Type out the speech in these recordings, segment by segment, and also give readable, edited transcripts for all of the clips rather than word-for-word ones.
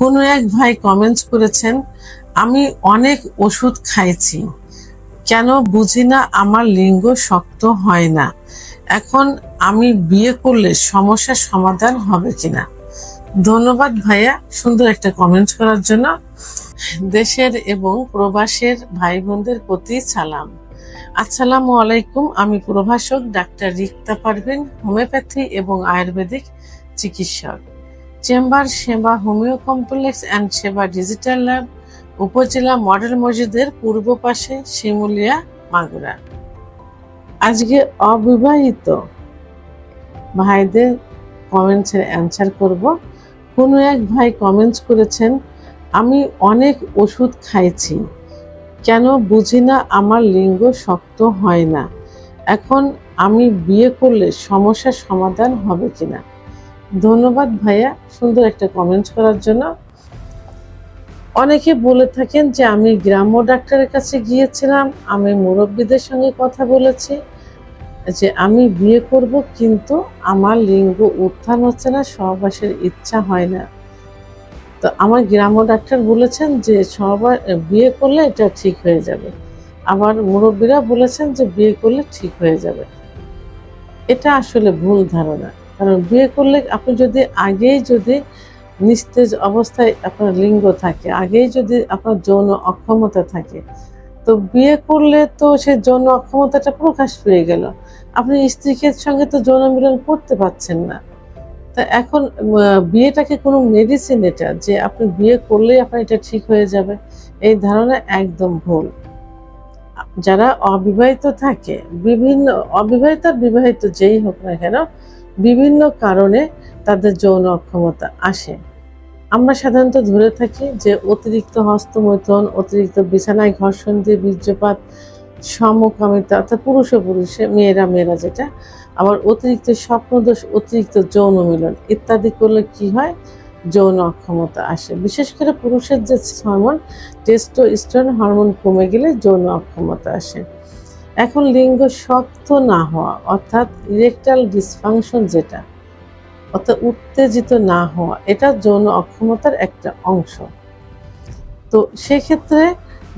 কোনো এক ভাই কমেন্টস করেছেন, আমি অনেক ওষুধ খাইছি, কেন বুঝি না আমার লিঙ্গ শক্ত হয় না। এখন আমি বিয়ে করলে সমস্যার সমাধান হবে কিনা। ধন্যবাদ ভাইয়া সুন্দর একটা কমেন্ট করার জন্য। দেশের এবং প্রবাসের ভাই বোনদের প্রতি সালাম। আসসালামু আলাইকুম। আমি প্রভাষক ডাক্তার রিক্তা পারভিন, হোমিওপ্যাথি এবং আয়ুর্বেদিক চিকিৎসক। চেম্বার সেবা হোমিও কমপ্লেক্স অ্যান্ড সেবা ডিজিটাল ল্যাব, উপজেলা মডেল মসজিদের পূর্ব পাশে, শিমুলিয়া, মাগুরা। আজকে অবিবাহিত ভাইদের কমেন্টসের অ্যান্সার করব। কোনো এক ভাই কমেন্টস করেছেন, আমি অনেক ওষুধ খাইছি, কেন বুঝি না আমার লিঙ্গ শক্ত হয় না। এখন আমি বিয়ে করলে সমস্যার সমাধান হবে কিনা। ধন্যবাদ ভাইয়া সুন্দর একটা কমেন্ট করার জন্য। অনেকে বলে থাকেন যে আমি গ্রাম্য ডাক্তারের কাছে গিয়েছিলাম, আমি মুরব্বীদের সঙ্গে কথা বলেছি যে আমি বিয়ে করব, কিন্তু আমার লিঙ্গ উত্থান হচ্ছে না, সহবাসের ইচ্ছা হয় না। তো আমার গ্রাম্য ডাক্তার বলেছেন যে বিয়ে করলে এটা ঠিক হয়ে যাবে। আবার মুরব্বীরা বলেছেন যে বিয়ে করলে ঠিক হয়ে যাবে। এটা আসলে ভুল ধারণা। কারণ বিয়ে করলে আপনি আগেই নিস্তেজ অবস্থায় আপনার লিঙ্গ থাকে, আগেই যদি আপনার যৌন অক্ষমতা থাকে, তো বিয়ে করলে তো সেই যৌন অক্ষমতাটা প্রকাশ পেয়ে গেল। আপনি স্ত্রীর সঙ্গে তো যৌন মিলন করতে পারছেন না। তা এখন বিয়েটাকে কোনো মেডিসিন, এটা যে আপনি বিয়ে করলেই আপনার এটা ঠিক হয়ে যাবে, এই ধারণা একদম ভুল। যারা অবিবাহিত থাকে, বিভিন্ন অবিবাহিত আর বিবাহিত যেই হোক না কেন, বিভিন্ন কারণে তাদের যৌন অক্ষমতা আসে। আমরা সাধারণত ধরে থাকি যে অতিরিক্ত হস্তমৈথুন, অতিরিক্ত বিছানায় ঘর্ষণ দিয়ে বীর্যপাত, সমকামিতা অর্থাৎ পুরুষে মেয়েরা যেটা, আবার অতিরিক্ত স্বপ্নদোষ, অতিরিক্ত যৌন মিলন ইত্যাদি করলে কি হয়, যৌন অক্ষমতা আসে। বিশেষ করে পুরুষের যে হরমোন টেস্টোস্টেরন হরমোন কমে গেলে যৌন অক্ষমতা আসে। এখন লিঙ্গ শক্ত না হওয়া অর্থাৎ ইরেকটাল ডিসফাংশন, যেটা অর্থাৎ উত্তেজিত না হওয়া, এটা যৌন অক্ষমতার একটা অংশ। তো সেক্ষেত্রে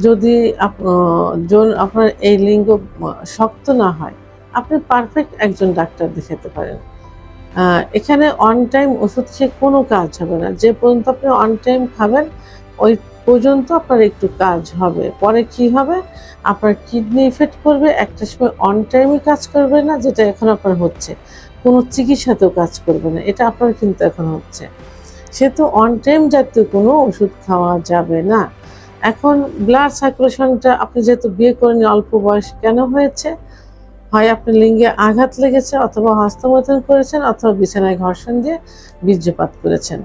যদি আপনার এই লিঙ্গ শক্ত না হয়, আপনি পারফেক্ট একজন ডাক্তার দেখাতে পারেন। এখানে অন টাইম ওষুধ খেয়ে কোনো কাজ হবে না। যে পর্যন্ত আপনি অন টাইম খাবেন, ওই পর্যন্ত আপনার একটু কাজ হবে। পরে কি হবে, আপনার কিডনি ইফেক্ট করবে, একটা সময় অন টাইমে কাজ করবে না, যেটা এখন আপনার হচ্ছে। কোনো চিকিৎসাতেও কাজ করবে না, এটা আপনার কিন্তু এখন হচ্ছে। সেহেতু অন টাইম জাতীয় কোনো ওষুধ খাওয়া যাবে না। এখন ব্লাড সার্কুলেশনটা, আপনি যেহেতু বিয়ে করেন অল্প বয়স, কেন হয়েছে, হয় আপনার লিঙ্গে আঘাত লেগেছে, অথবা হস্তমৈথুন করেছেন, অথবা বিছানায় ঘর্ষণ দিয়ে বীর্যপাত করেছেন।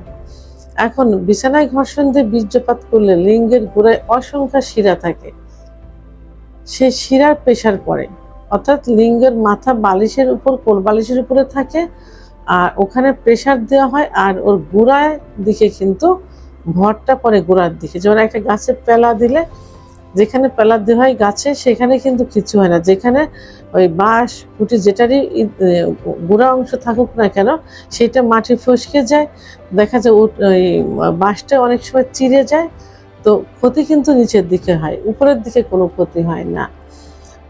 এখন বিছানায় ঘর্ষণ দিয়ে বীর্যপাত করলে লিঙ্গের গোড়ায় অসংখ্য শিরা থাকে, সেই শিরার প্রেশার পড়ে, অর্থাৎ লিঙ্গের মাথা বালিশের উপর, কোল বালিশের উপরে থাকে, আর ওখানে প্রেশার দেওয়া হয়, আর ওর গোড়ায় দিকে কিন্তু ভরটা পড়ে গোড়ার দিকে। যেমন একটা গাছে পেলা দিলে, যেখানে পেলা দেওয়া হয় গাছে, সেখানে কিন্তু কিছু হয় না। যেখানে ওই বাঁশ খুঁটি যেটারই গোড়া অংশ থাকুক না কেন, সেটা মাটি ফসকে যায়, দেখা যায় ওই বাঁশটা অনেক সময় চিরে যায়। তো ক্ষতি কিন্তু নিচের দিকে হয়, উপরের দিকে কোনো ক্ষতি হয় না।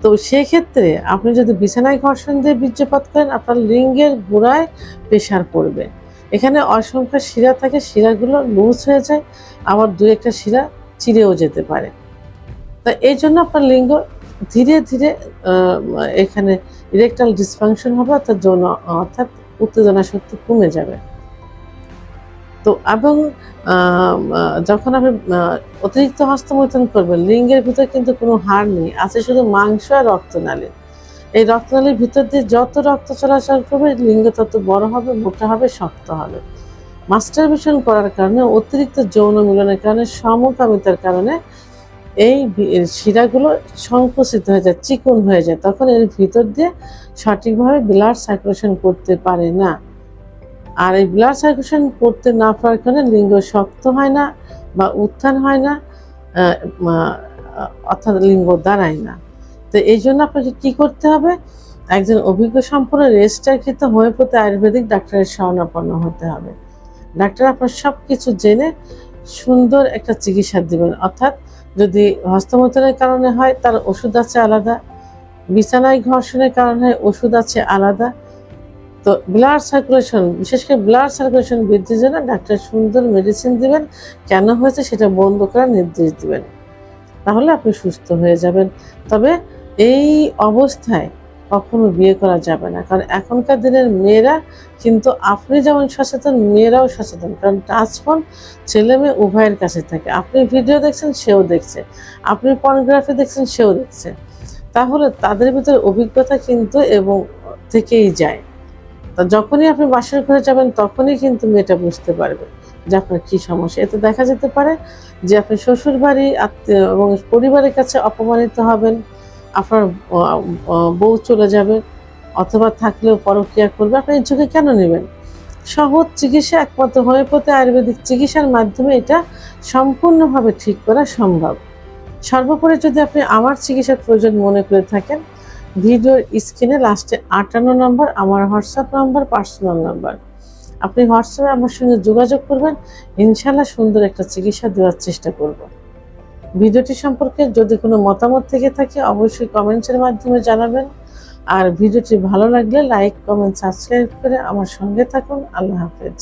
তো সেক্ষেত্রে আপনি যদি বিছানায় ঘর্ষণ দিয়ে বীর্যপাত করেন, আপনার লিঙ্গের গোড়ায় প্রেশার পড়বে। এখানে অসংখ্য শিরা থাকে, শিরাগুলো লুজ হয়ে যায়, আবার দু একটা শিরা চিরেও যেতে পারে। তা এই জন্য আপনার লিঙ্গ ধীরে ধীরে এখানে ইরেকটাল ডিসফাংশন হবে, অর্থাৎ উত্তেজনা শক্তি কমে যাবে। তো এবং যখন আপনি অতিরিক্ত হস্তমৈথুন করবেন, লিঙ্গের ভিতরে কিন্তু কোনো হাড় নেই, আছে শুধু মাংস আর রক্তনালী। এই রক্তনালীর ভিতর দিয়ে যত রক্ত চলাচল করবে, লিঙ্গ তত বড় হবে, মোটা হবে, শক্ত হবে। মাস্টারবেশন করার কারণে, অতিরিক্ত যৌন মিলনের কারণে, সমকামিতার কারণে এই শিরাগুলো সংকুচিত হয়ে যায়, চিকন হয়ে যায়, তখন এর ভিতর দিয়ে সঠিকভাবে ব্লাড সার্কুলেশন করতে পারে না। আর এই ব্লাড সার্কুলেশন করতে না পারার কারণে লিঙ্গ শক্ত হয় না বা উত্থান হয় না, অর্থাৎ লিঙ্গ দাঁড়ায় না। তো এই জন্য আপনাকে কি করতে হবে, একজন অভিজ্ঞ সম্পন্ন রেজিস্টারকৃত হোমিওপ্যাথি আয়ুর্বেদিক ডাক্তারের শরণাপন্ন হতে হবে। ডাক্তার আপনার সব কিছু জেনে সুন্দর একটা চিকিৎসা দিবেন। অর্থাৎ যদি হস্তমৈথুনের কারণে হয় তার ওষুধ আছে আলাদা, বিছানায় ঘর্ষণের কারণে হয় ওষুধ আছে আলাদা। তো ব্লাড সার্কুলেশন, বিশেষ করে ব্লাড সার্কুলেশন বৃদ্ধির জন্য ডাক্তার সুন্দর মেডিসিন দিবেন, কেন হয়েছে সেটা বন্ধ করার নির্দেশ দিবেন, তাহলে আপনি সুস্থ হয়ে যাবেন। তবে এই অবস্থায় কখনো বিয়ে করা যাবে না, কারণ এখনকার দিনের মেয়েরা কিন্তু, আপনি যেমন সচেতন মেয়েরাও সচেতন, কারণ টাচফোন ছেলে মেয়ে উভয়ের কাছে থাকে। আপনি ভিডিও দেখছেন, সেও দেখছে, আপনি পর্নোগ্রাফি দেখছেন, সেও দেখছে, তাহলে তাদের ভিতরে অভিজ্ঞতা কিন্তু এবং থেকেই যায়। তা যখনই আপনি বাসার ঘরে যাবেন তখনই কিন্তু মেয়েটা বুঝতে পারবে যে আপনার কি সমস্যা। এতে দেখা যেতে পারে যে আপনি শ্বশুর বাড়ি, আত্মীয় এবং পরিবারের কাছে অপমানিত হবেন, আপনার বউ চলে যাবে, অথবা থাকলেও পরক্রিয়া করবে। আপনি এই ঝুঁকি কেন নেবেন? সহজ চিকিৎসা, একমাত্র হোমিওপ্যাথি আয়ুর্বেদিক চিকিৎসার মাধ্যমে এটা সম্পূর্ণভাবে ঠিক করা সম্ভব। সর্বোপরি যদি আপনি আমার চিকিৎসার প্রয়োজন মনে করে থাকেন, ভিডিওর স্ক্রিনে লাস্টে 58 নম্বর আমার হোয়াটসঅ্যাপ নাম্বার, পার্সোনাল নাম্বার। আপনি হোয়াটসঅ্যাপে আমার সঙ্গে যোগাযোগ করবেন, ইনশাল্লাহ সুন্দর একটা চিকিৎসা দেওয়ার চেষ্টা করব। ভিডিওটি সম্পর্কে যদি কোনো মতামত থেকে থাকে অবশ্যই কমেন্টসের মাধ্যমে জানাবেন। আর ভিডিওটি ভালো লাগলে লাইক, কমেন্ট, সাবস্ক্রাইব করে আমার সঙ্গে থাকুন। আল্লাহ হাফেজ।